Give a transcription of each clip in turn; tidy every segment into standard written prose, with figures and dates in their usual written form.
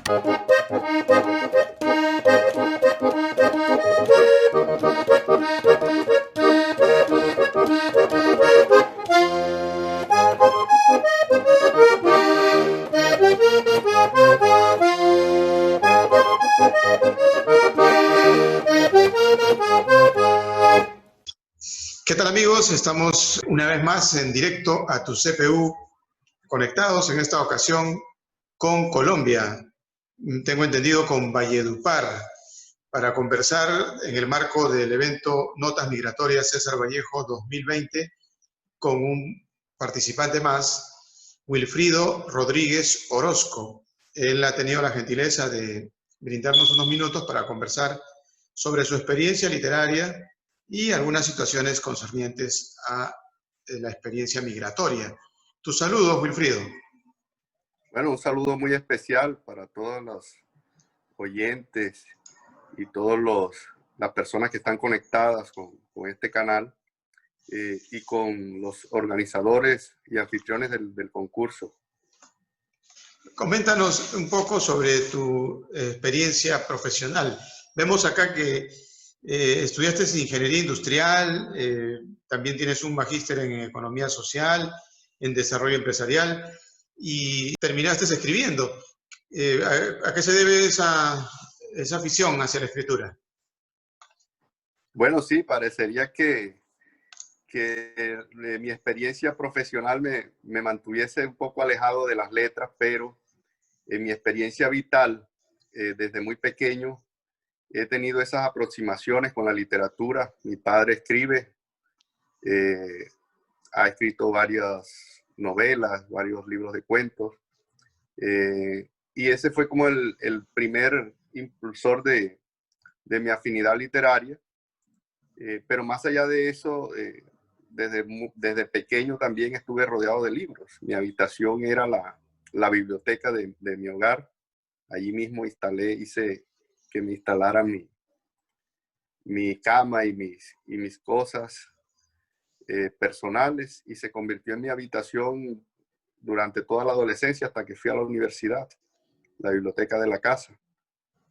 ¿Qué tal, amigos? Estamos una vez más en directo a tu CPU, conectados en esta ocasión con Colombia, tengo entendido con Valledupar, para conversar en el marco del evento Notas Migratorias César Vallejo 2020 con un participante más, Wilfrido Rodríguez Orozco. Él ha tenido la gentileza de brindarnos unos minutos para conversar sobre su experiencia literaria y algunas situaciones concernientes a la experiencia migratoria. Tus saludos, Wilfrido. Bueno, un saludo muy especial para todos los oyentes y todas las personas que están conectadas con este canal y con los organizadores y anfitriones del concurso. Coméntanos un poco sobre tu experiencia profesional. Vemos acá que estudiaste ingeniería industrial, también tienes un magíster en economía social, en desarrollo empresarial y terminaste escribiendo. ¿A qué se debe esa afición hacia la escritura? Bueno, sí, parecería que mi experiencia profesional me mantuviese un poco alejado de las letras, pero en mi experiencia vital, desde muy pequeño, he tenido esas aproximaciones con la literatura. Mi padre escribe, ha escrito varias novelas, varios libros de cuentos, y ese fue como el primer impulsor de mi afinidad literaria. Pero más allá de eso, desde pequeño también estuve rodeado de libros. Mi habitación era la biblioteca de mi hogar. Allí mismo hice que me instalaran mi cama y mis cosas personales, y se convirtió en mi habitación durante toda la adolescencia hasta que fui a la universidad, la biblioteca de la casa.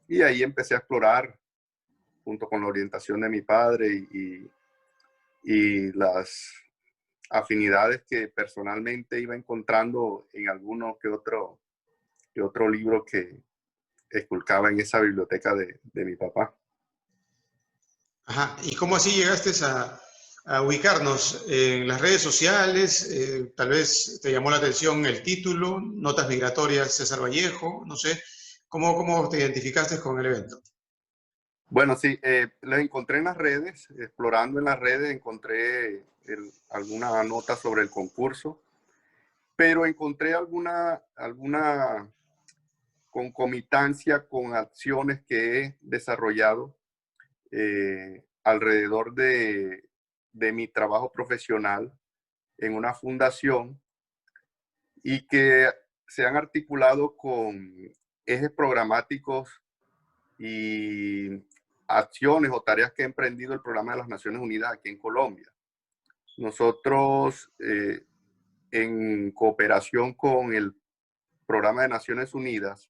Y ahí empecé a explorar, junto con la orientación de mi padre y las afinidades que personalmente iba encontrando en alguno que otro libro que esculcaba en esa biblioteca de mi papá. Ajá. ¿Y cómo así llegaste a ubicarnos en las redes sociales? Tal vez te llamó la atención el título, Notas Migratorias César Vallejo, no sé. ¿Cómo te identificaste con el evento? Bueno, sí, los encontré en las redes, explorando en las redes encontré alguna nota sobre el concurso, pero encontré alguna concomitancia con acciones que he desarrollado alrededor de mi trabajo profesional en una fundación, y que se han articulado con ejes programáticos y acciones o tareas que ha emprendido el Programa de las Naciones Unidas aquí en Colombia. Nosotros, en cooperación con el Programa de Naciones Unidas,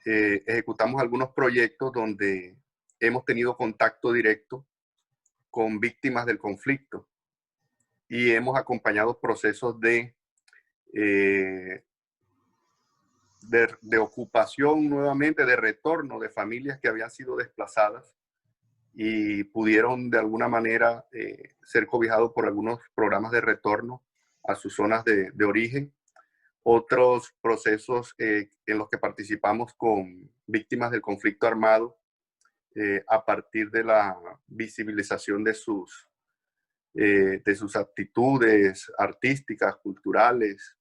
ejecutamos algunos proyectos donde hemos tenido contacto directo con víctimas del conflicto y hemos acompañado procesos de ocupación nuevamente, de retorno de familias que habían sido desplazadas y pudieron de alguna manera ser cobijados por algunos programas de retorno a sus zonas de origen. Otros procesos en los que participamos con víctimas del conflicto armado a partir de la visibilización de sus actitudes artísticas, culturales,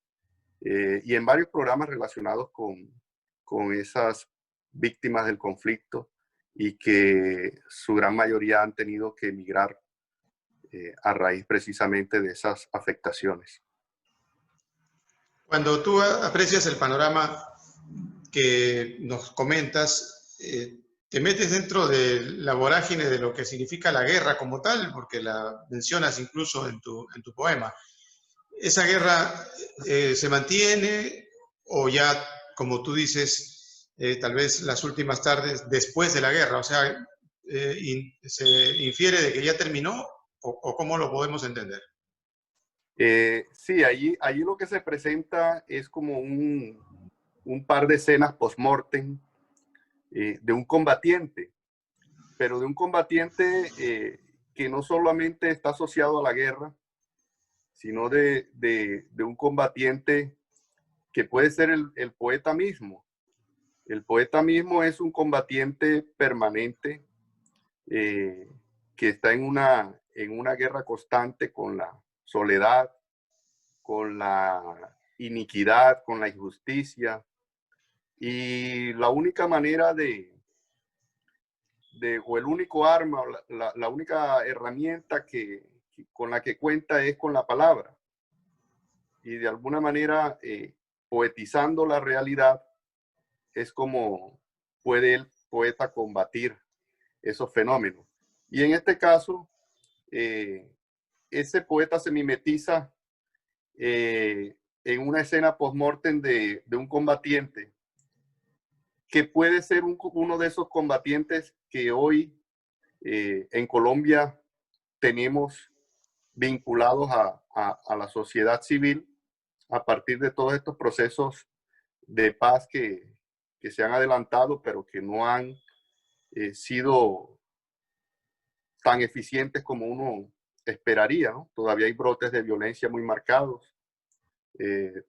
y en varios programas relacionados con esas víctimas del conflicto, y que su gran mayoría han tenido que emigrar a raíz precisamente de esas afectaciones. Cuando tú aprecias el panorama que nos comentas, te metes dentro de la vorágine de lo que significa la guerra como tal, porque la mencionas incluso en tu poema. ¿Esa guerra se mantiene o ya, como tú dices, tal vez las últimas tardes después de la guerra. O sea, ¿se infiere de que ya terminó o cómo lo podemos entender? Sí, allí lo que se presenta es como un par de escenas post-mortem de un combatiente, pero de un combatiente que no solamente está asociado a la guerra, sino de un combatiente que puede ser el poeta mismo. El poeta mismo es un combatiente permanente eh, que está en una guerra constante con la soledad, con la iniquidad, con la injusticia. Y la única manera o el único arma, la única herramienta con la que cuenta es con la palabra. Y de alguna manera, poetizando la realidad, es como puede el poeta combatir esos fenómenos. Y en este caso, ese poeta se mimetiza en una escena post-mortem de un combatiente que puede ser uno de esos combatientes que hoy en Colombia tenemos vinculados a la sociedad civil a partir de todos estos procesos de paz que se han adelantado, pero que no han sido tan eficientes como uno esperaría, ¿no? Todavía hay brotes de violencia muy marcados,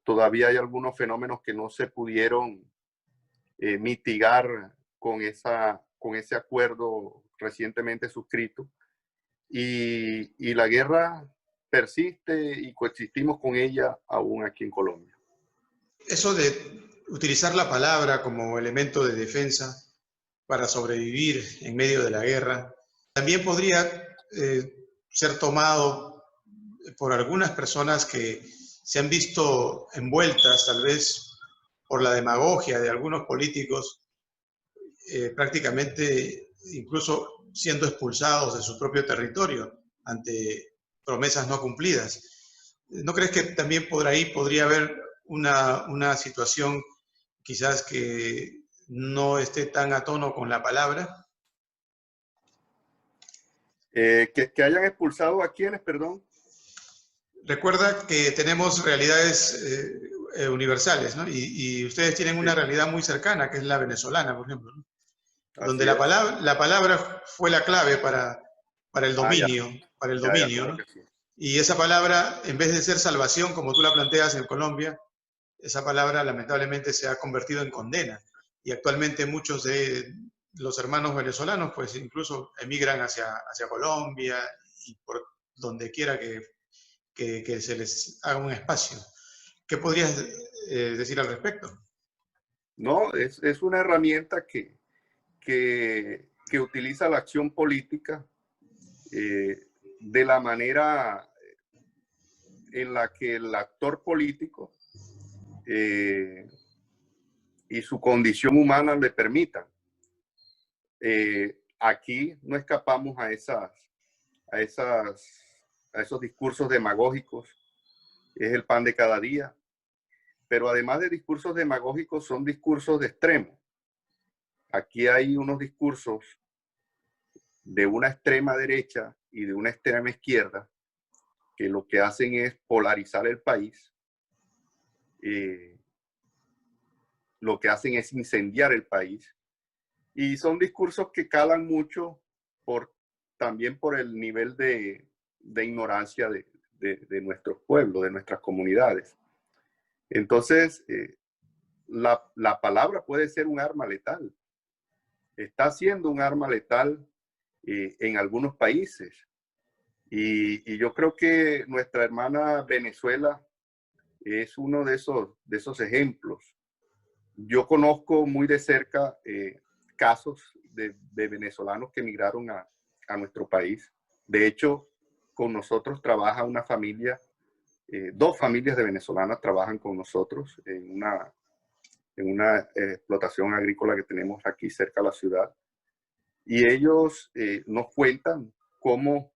todavía hay algunos fenómenos que no se pudieron mitigar con ese acuerdo recientemente suscrito. Y la guerra persiste y coexistimos con ella aún aquí en Colombia. Eso de utilizar la palabra como elemento de defensa para sobrevivir en medio de la guerra, también podría ser tomado por algunas personas que se han visto envueltas tal vez por la demagogia de algunos políticos, prácticamente incluso siendo expulsados de su propio territorio ante promesas no cumplidas. ¿No crees que también por ahí podría haber una situación quizás que no esté tan a tono con la palabra? Que hayan expulsado a quienes, perdón. Recuerda que tenemos realidades universales, ¿no? Y ustedes tienen una Sí, realidad muy cercana, que es la venezolana, por ejemplo, ¿no? Donde así es. la palabra fue la clave para el Ah, ya, dominio, para el ya, dominio, claro ¿no? que sí. Y esa palabra, en vez de ser salvación, como tú la planteas en Colombia, esa palabra lamentablemente se ha convertido en condena. Y actualmente muchos de los hermanos venezolanos, pues incluso emigran hacia Colombia y por donde quiera que se les haga un espacio. ¿Qué podrías decir al respecto? No, es una herramienta que utiliza la acción política de la manera en la que el actor político eh, y su condición humana le permitan. Aquí no escapamos a, esas, a esos discursos demagógicos, es el pan de cada día, pero además de discursos demagógicos son discursos de extremo. Aquí hay unos discursos de una extrema derecha y de una extrema izquierda que lo que hacen es polarizar el país, eh, lo que hacen es incendiar el país. Y son discursos que calan mucho también por el nivel de ignorancia de nuestros pueblos, de nuestras comunidades. Entonces, la palabra puede ser un arma letal. Está siendo un arma letal en algunos países. Y yo creo que nuestra hermana Venezuela es uno de esos ejemplos. Yo conozco muy de cerca casos de venezolanos que emigraron a nuestro país. De hecho, con nosotros trabaja una familia, dos familias de venezolanas trabajan con nosotros en una explotación agrícola que tenemos aquí cerca de la ciudad. Y ellos nos cuentan cómo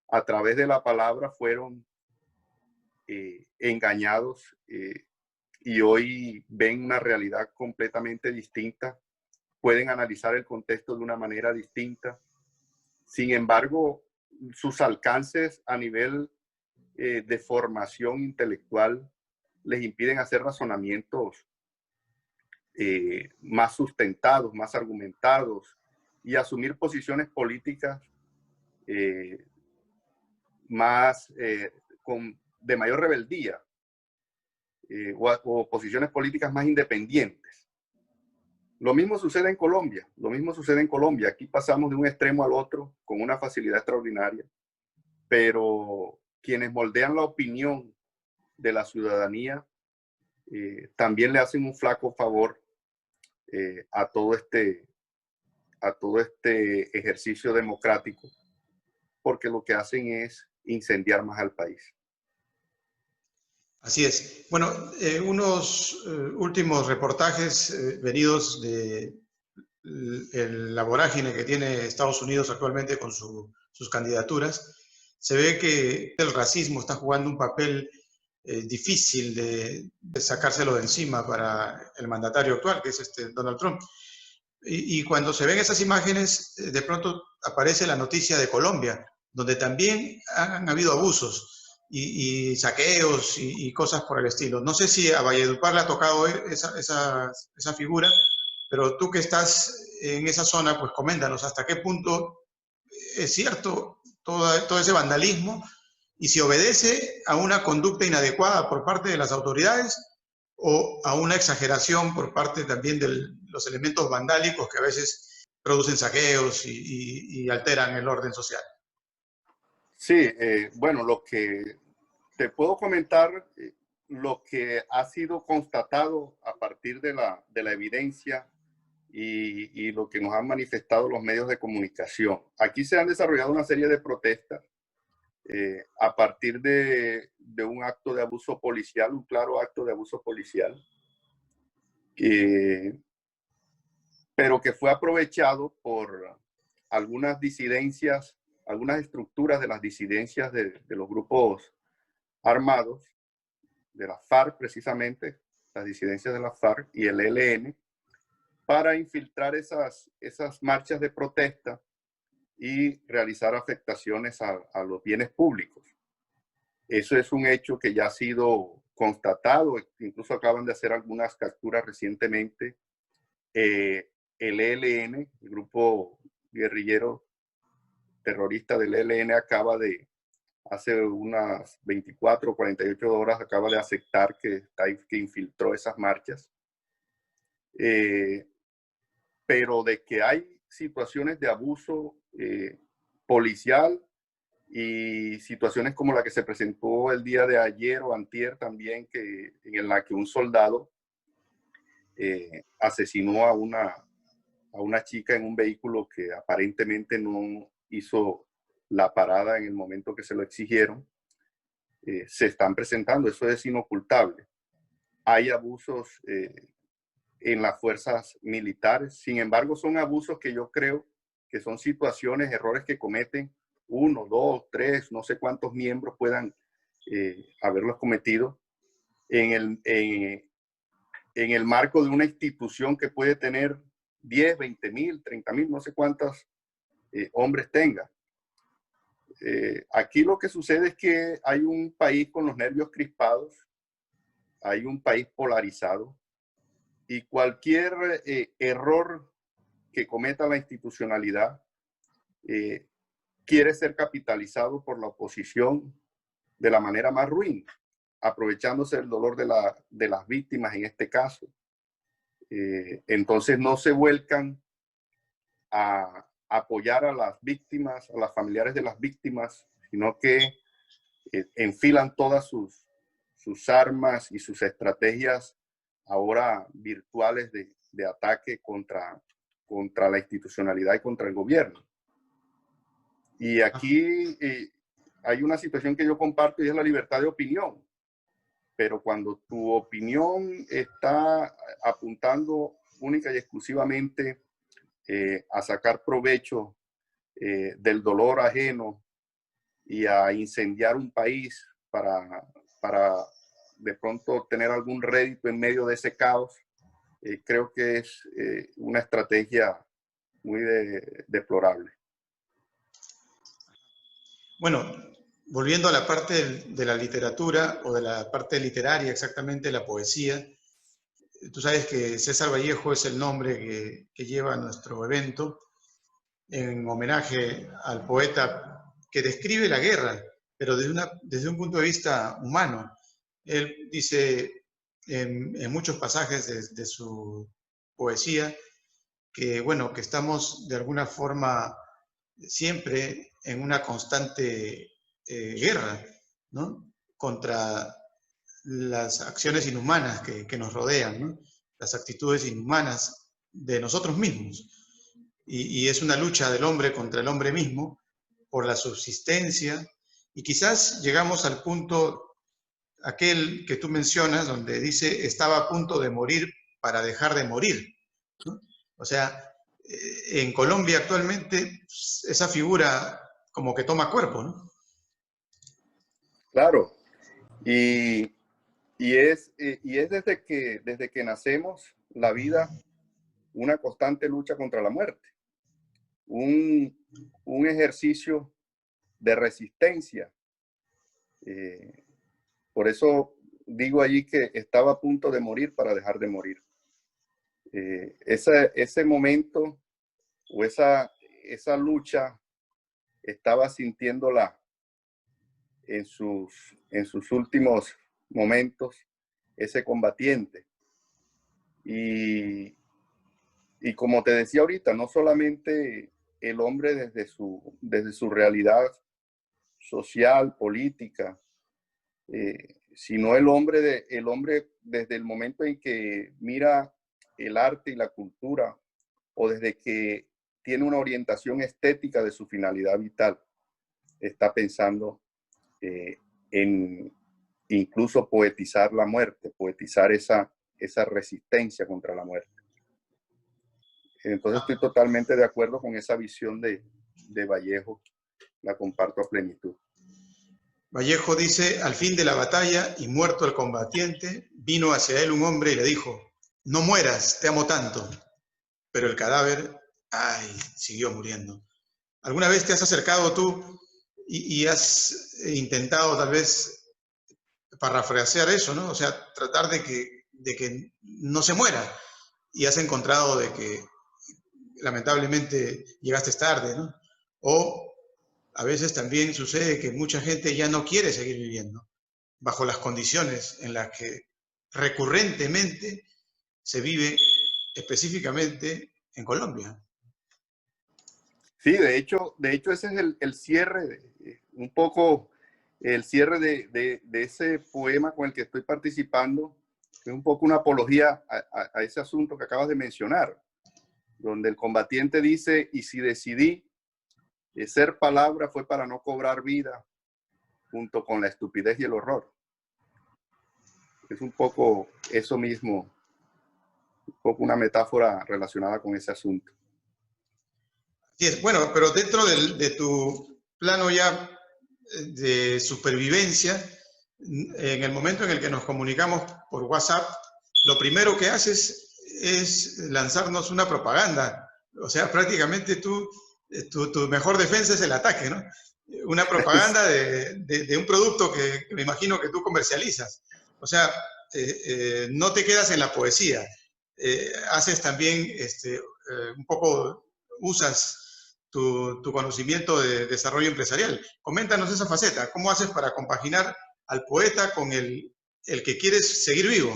a través de la palabra fueron engañados y hoy ven una realidad completamente distinta, pueden analizar el contexto de una manera distinta. Sin embargo, sus alcances a nivel de formación intelectual les impiden hacer razonamientos más sustentados, más argumentados y asumir posiciones políticas eh, más de mayor rebeldía o posiciones políticas más independientes. Lo mismo sucede en Colombia, lo mismo sucede en Colombia. Aquí pasamos de un extremo al otro con una facilidad extraordinaria, pero quienes moldean la opinión de la ciudadanía también le hacen un flaco favor a todo este ejercicio democrático, porque lo que hacen es incendiar más al país. Así es. Bueno, unos últimos reportajes venidos de la vorágine que tiene Estados Unidos actualmente con sus candidaturas, se ve que el racismo está jugando un papel difícil de sacárselo de encima para el mandatario actual, que es Donald Trump. Y cuando se ven esas imágenes, de pronto aparece la noticia de Colombia, donde también han habido abusos y saqueos y cosas por el estilo. No sé si a Valledupar le ha tocado ver esa figura, pero tú que estás en esa zona, pues coméntanos hasta qué punto es cierto todo ese vandalismo y si obedece a una conducta inadecuada por parte de las autoridades o a una exageración por parte también de los elementos vandálicos que a veces producen saqueos y alteran el orden social. Sí, bueno, lo que te puedo comentar, lo que ha sido constatado a partir de la evidencia y lo que nos han manifestado los medios de comunicación. Aquí se han desarrollado una serie de protestas a partir de un acto de abuso policial, un claro acto de abuso policial, pero que fue aprovechado por algunas disidencias, algunas estructuras de las disidencias de los grupos armados, de la FARC precisamente, las disidencias de la FARC y el ELN, para infiltrar esas marchas de protesta y realizar afectaciones a los bienes públicos. Eso es un hecho que ya ha sido constatado, incluso acaban de hacer algunas capturas recientemente. El ELN, el grupo guerrillero terrorista del ELN, acaba de, hace unas 24 o 48 horas, acaba de aceptar que infiltró esas marchas. Pero de que hay situaciones de abuso policial y situaciones como la que se presentó el día de ayer o antier también, en la que un soldado asesinó a una chica en un vehículo que aparentemente no hizo la parada en el momento que se lo exigieron, se están presentando. Eso es inocultable. Hay abusos en las fuerzas militares. Sin embargo, son abusos que yo creo que son situaciones, errores que cometen 1, 2, 3, no sé cuántos miembros puedan haberlos cometido en el marco de una institución que puede tener 10, 20 mil, 30 mil, no sé cuántos hombres tenga. Aquí lo que sucede es que hay un país con los nervios crispados, hay un país polarizado, y cualquier error que cometa la institucionalidad quiere ser capitalizado por la oposición de la manera más ruin, aprovechándose del dolor de las víctimas en este caso. Entonces no se vuelcan a apoyar a las víctimas, a las familiares de las víctimas, sino que enfilan todas sus armas y sus estrategias ahora virtuales de ataque contra la institucionalidad y contra el gobierno. Y aquí hay una situación que yo comparto y es la libertad de opinión. Pero cuando tu opinión está apuntando única y exclusivamente a sacar provecho del dolor ajeno y a incendiar un país para de pronto tener algún rédito en medio de ese caos, creo que es una estrategia muy deplorable. Bueno, volviendo a la parte de la literatura o de la parte literaria, exactamente la poesía, tú sabes que César Vallejo es el nombre que lleva nuestro evento en homenaje al poeta que describe la guerra, pero desde un punto de vista humano. Él dice en muchos pasajes de su poesía que, bueno, que estamos de alguna forma siempre en una constante guerra, ¿no? Contra las acciones inhumanas que nos rodean, ¿no? Las actitudes inhumanas de nosotros mismos. Y es una lucha del hombre contra el hombre mismo por la subsistencia. Y quizás llegamos al punto, aquel que tú mencionas, donde dice, estaba a punto de morir para dejar de morir, ¿no? O sea, en Colombia actualmente esa figura como que toma cuerpo, ¿no? Claro, y, y es desde que nacemos la vida una constante lucha contra la muerte, un, un ejercicio de resistencia. Eh, por eso digo allí que estaba a punto de morir para dejar de morir. Ese momento o esa lucha estaba sintiéndola en sus últimos momentos ese combatiente. Y, y como te decía ahorita, no solamente el hombre desde su realidad social, política, sino el hombre desde el momento en que mira el arte y la cultura o desde que tiene una orientación estética de su finalidad vital, está pensando en incluso poetizar la muerte, poetizar esa resistencia contra la muerte. Entonces estoy totalmente de acuerdo con esa visión de Vallejo, la comparto a plenitud. Vallejo dice, al fin de la batalla y muerto el combatiente, vino hacia él un hombre y le dijo, no mueras, te amo tanto. Pero el cadáver, ay, siguió muriendo. ¿Alguna vez te has acercado tú y has intentado tal vez parafrasear eso, ¿no? O sea, tratar de que no se muera y has encontrado de que lamentablemente llegaste tarde, ¿no? O a veces también sucede que mucha gente ya no quiere seguir viviendo bajo las condiciones en las que recurrentemente se vive específicamente en Colombia. Sí, de hecho ese es el cierre, un poco el cierre de ese poema con el que estoy participando, que es un poco una apología a ese asunto que acabas de mencionar, donde el combatiente dice, y si decidí ser palabra fue para no cobrar vida, junto con la estupidez y el horror. Es un poco eso mismo, un poco una metáfora relacionada con ese asunto. Sí, bueno, pero dentro de tu plano ya de supervivencia, en el momento en el que nos comunicamos por WhatsApp, lo primero que haces es lanzarnos una propaganda. O sea, prácticamente tu mejor defensa es el ataque, ¿no? Una propaganda de un producto que me imagino que tú comercializas. O sea, no te quedas en la poesía. Haces también un poco, usas tu conocimiento de desarrollo empresarial. Coméntanos esa faceta. ¿Cómo haces para compaginar al poeta con el que quieres seguir vivo?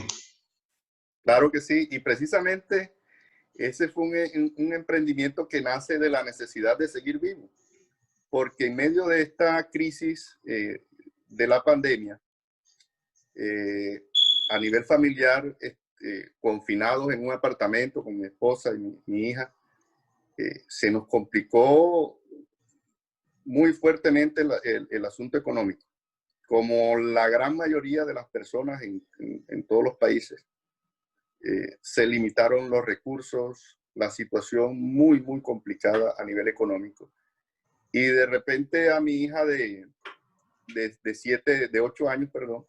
Claro que sí, y precisamente ese fue un emprendimiento que nace de la necesidad de seguir vivo, porque en medio de esta crisis de la pandemia, a nivel familiar, confinados en un apartamento con mi esposa y mi hija, se nos complicó muy fuertemente el asunto económico, como la gran mayoría de las personas en todos los países. Se limitaron los recursos, la situación muy complicada a nivel económico. Y de repente a mi hija de 8 años, perdón,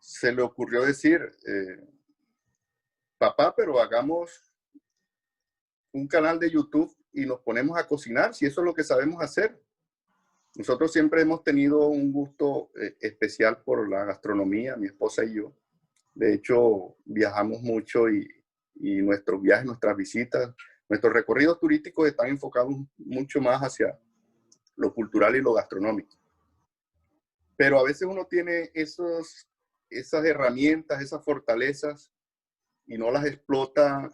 se le ocurrió decir, papá, pero hagamos un canal de YouTube y nos ponemos a cocinar, si eso es lo que sabemos hacer. Nosotros siempre hemos tenido un gusto especial por la gastronomía, mi esposa y yo. De hecho, viajamos mucho y nuestros viajes, nuestras visitas, nuestros recorridos turísticos están enfocados mucho más hacia lo cultural y lo gastronómico. Pero a veces uno tiene esas herramientas, esas fortalezas y no las explota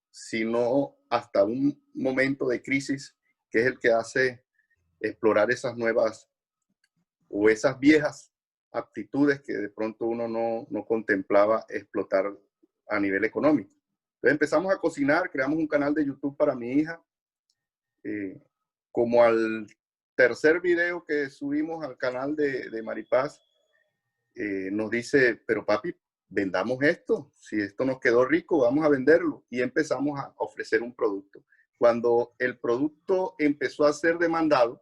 sino hasta un momento de crisis, que es el que hace explorar esas nuevas o esas viejas aptitudes que de pronto uno no contemplaba explotar a nivel económico. Entonces empezamos a cocinar, creamos un canal de YouTube para mi hija. Como al tercer video que subimos al canal de Maripaz, nos dice, pero papi, vendamos esto. Si esto nos quedó rico, vamos a venderlo. Y empezamos a ofrecer un producto. Cuando el producto empezó a ser demandado,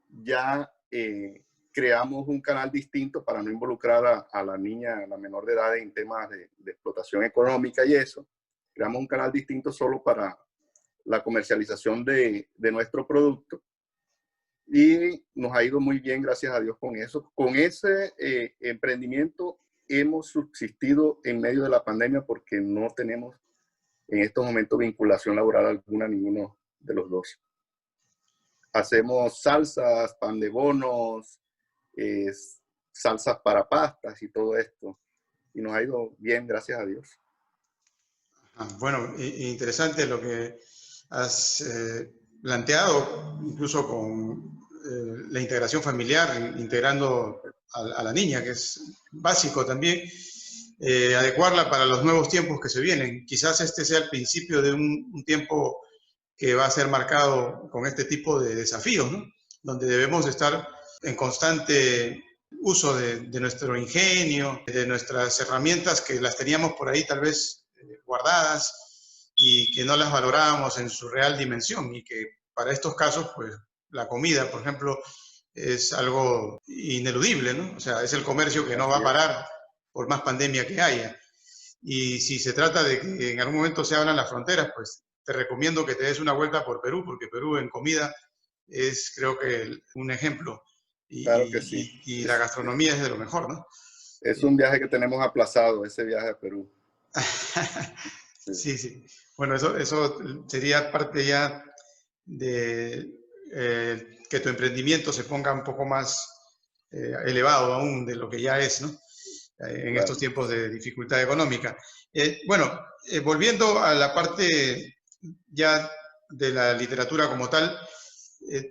ya creamos un canal distinto para no involucrar a la niña, a la menor de edad en temas de explotación económica y eso. Creamos un canal distinto solo para la comercialización de nuestro producto. Y nos ha ido muy bien, gracias a Dios, con eso. Con ese emprendimiento hemos subsistido en medio de la pandemia porque no tenemos en estos momentos vinculación laboral alguna, ninguno de los dos. Hacemos salsas, pan de bonos, salsas para pastas y todo esto. Y nos ha ido bien, gracias a Dios. Bueno, interesante lo que has planteado, incluso con la integración familiar, integrando a la niña, que es básico también, adecuarla para los nuevos tiempos que se vienen. Quizás este sea el principio de un tiempo que va a ser marcado con este tipo de desafíos, ¿no? Donde debemos estar en constante uso de nuestro ingenio, de nuestras herramientas que las teníamos por ahí tal vez guardadas y que no las valorábamos en su real dimensión, y que para estos casos, pues la comida, por ejemplo, es algo ineludible, ¿no? O sea, es el comercio que no va a parar por más pandemia que haya. Y si se trata de que en algún momento se abran las fronteras, pues te recomiendo que te des una vuelta por Perú, porque Perú en comida es, creo que, un ejemplo. Claro que sí. Y la gastronomía es de lo mejor, ¿no? Es un viaje que tenemos aplazado, ese viaje a Perú. Sí, sí. Bueno, eso sería parte ya de que tu emprendimiento se ponga un poco más elevado aún de lo que ya es, ¿no? En Claro. estos tiempos de dificultad económica. Bueno, volviendo a la parte ya de la literatura como tal,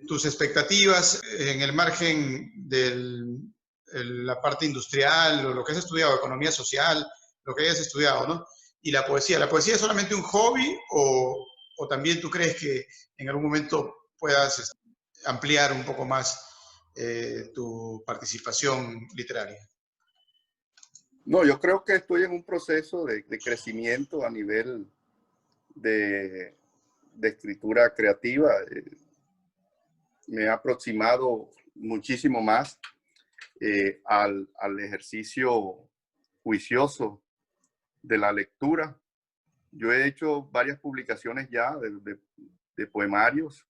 tus expectativas en el margen de la parte industrial o lo que has estudiado, economía social, lo que hayas estudiado, ¿no? Y la poesía es solamente un hobby o también tú crees que en algún momento puedas ampliar un poco más tu participación literaria? No, yo creo que estoy en un proceso de crecimiento a nivel de escritura creativa. Me he aproximado muchísimo más al ejercicio juicioso de la lectura. Yo he hecho varias publicaciones ya de poemarios,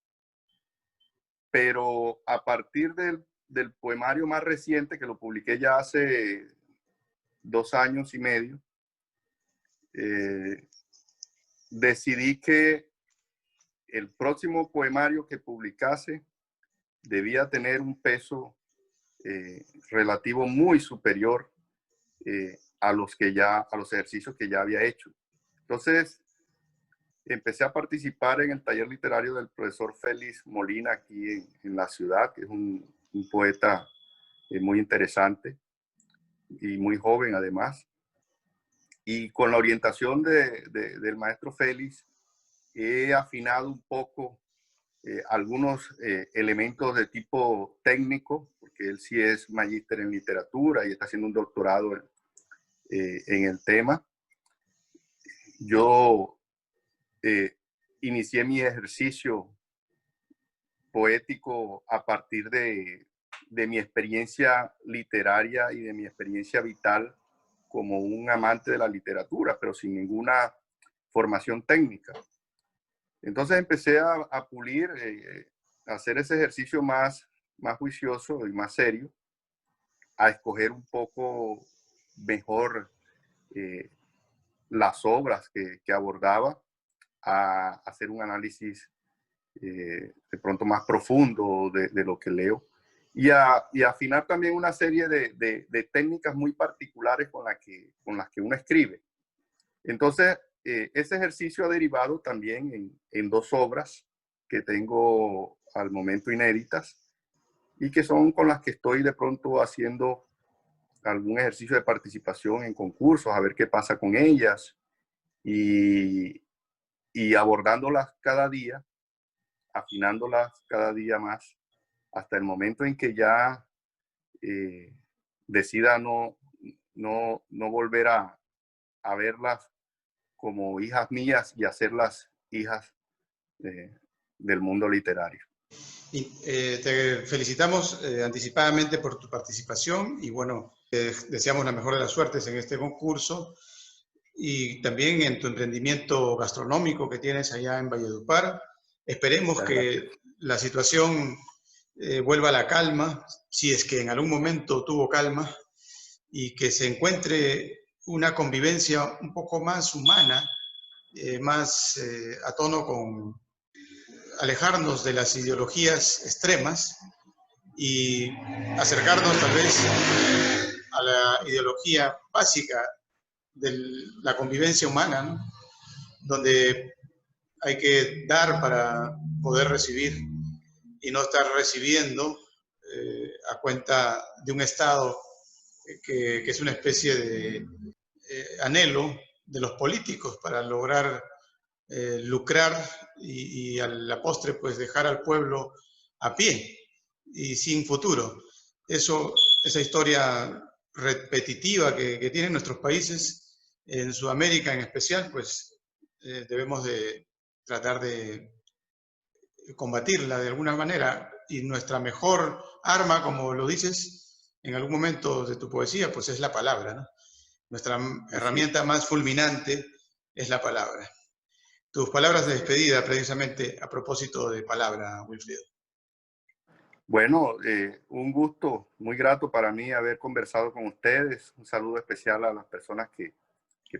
pero a partir del poemario más reciente, que lo publiqué ya hace 2 años y medio, decidí que el próximo poemario que publicase debía tener un peso relativo muy superior a los ejercicios que ya había hecho. Entonces, empecé a participar en el taller literario del profesor Félix Molina aquí en la ciudad, que es un poeta muy interesante y muy joven además. Y con la orientación del maestro Félix, he afinado un poco algunos elementos de tipo técnico, porque él sí es magíster en literatura y está haciendo un doctorado en el tema. Yo inicié mi ejercicio poético a partir de mi experiencia literaria y de mi experiencia vital como un amante de la literatura, pero sin ninguna formación técnica. Entonces empecé a pulir, a hacer ese ejercicio más juicioso y más serio, a escoger un poco mejor las obras que abordaba, a hacer un análisis de pronto más profundo de lo que leo, y a afinar también una serie de técnicas muy particulares con las que uno escribe. Entonces, ese ejercicio ha derivado también en dos obras que tengo al momento inéditas y que son con las que estoy de pronto haciendo algún ejercicio de participación en concursos, a ver qué pasa con ellas y abordándolas cada día, afinándolas cada día más, hasta el momento en que ya decida no volver a verlas como hijas mías y hacerlas hijas del mundo literario. Y, te felicitamos anticipadamente por tu participación y bueno, deseamos la mejor de las suertes en este concurso y también en tu emprendimiento gastronómico que tienes allá en Valledupar. Esperemos que la situación vuelva a la calma, si es que en algún momento tuvo calma, y que se encuentre una convivencia un poco más humana, más a tono con alejarnos de las ideologías extremas y acercarnos tal vez a la ideología básica de la convivencia humana, ¿no? Donde hay que dar para poder recibir y no estar recibiendo a cuenta de un Estado que es una especie de anhelo de los políticos para lograr lucrar y a la postre pues dejar al pueblo a pie y sin futuro. Esa historia repetitiva que tienen nuestros países, en Sudamérica en especial, pues debemos de tratar de combatirla de alguna manera, y nuestra mejor arma, como lo dices en algún momento de tu poesía, pues es la palabra, ¿no? Nuestra herramienta más fulminante es la palabra. Tus palabras de despedida, precisamente a propósito de palabra, Wilfrido. Bueno, un gusto muy grato para mí haber conversado con ustedes. Un saludo especial a las personas que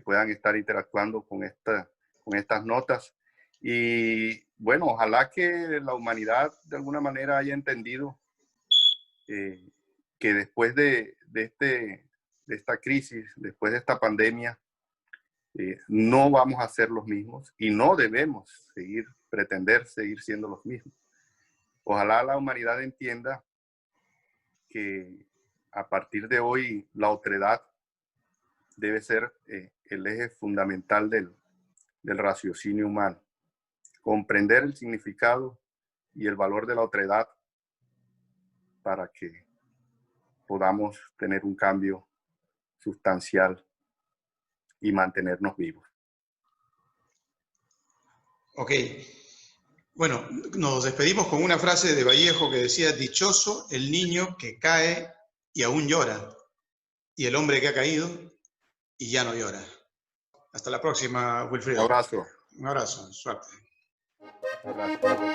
puedan estar interactuando con estas notas. Y bueno, ojalá que la humanidad de alguna manera haya entendido que después de esta crisis, después de esta pandemia, no vamos a ser los mismos y no debemos pretender seguir siendo los mismos. Ojalá la humanidad entienda que a partir de hoy la otredad debe ser el eje fundamental del raciocinio humano. Comprender el significado y el valor de la otredad para que podamos tener un cambio sustancial y mantenernos vivos. Ok. Bueno, nos despedimos con una frase de Vallejo que decía: dichoso el niño que cae y aún llora, y el hombre que ha caído y ya no llora. Hasta la próxima, Wilfrido. Un abrazo. Un abrazo, suerte. Un abrazo.